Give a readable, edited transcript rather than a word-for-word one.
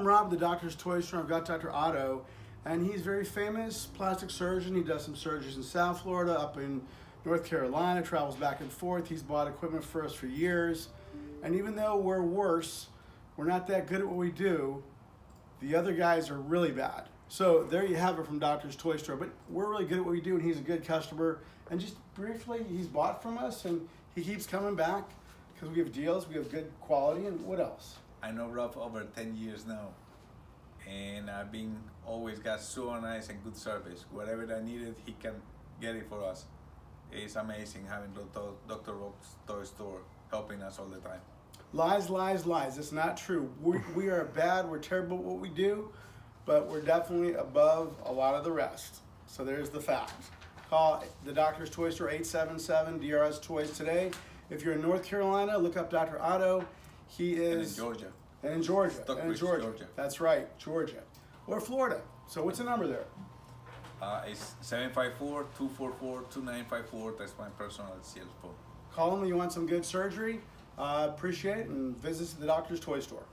I'm Rob, the Doctor's Toy Store. I've got Dr. Otto, and he's a very famous plastic surgeon. He does some surgeries in South Florida, up in North Carolina, travels back and forth. He's bought equipment for us for years. And even though we're worse, we're not that good at what we do, the other guys are really bad. So there you have it from Doctor's Toy Store. But we're really good at what we do, and he's a good customer. And just briefly, he's bought from us, and he keeps coming back because we have deals, we have good quality, and what else? I know Rob over 10 years now, and I've been always got so nice and good service. Whatever I needed, he can get it for us. It's amazing having Dr. Rob's Toy Store helping us all the time. Lies, lies, lies. It's not true. We are bad, we're terrible at what we do, but we're definitely above a lot of the rest. So there's the fact. Call the Doctor's Toy Store, 877-DRS Toys today. If you're in North Carolina, look up Dr. Otto. He is... And in Georgia. And in Georgia. Stockbridge, Georgia. That's right, Georgia. Or Florida. So what's the number there? It's 754-244-2954. That's my personal cell phone. Call him when you want some good surgery. Appreciate it, and visit the Doctor's Toy Store.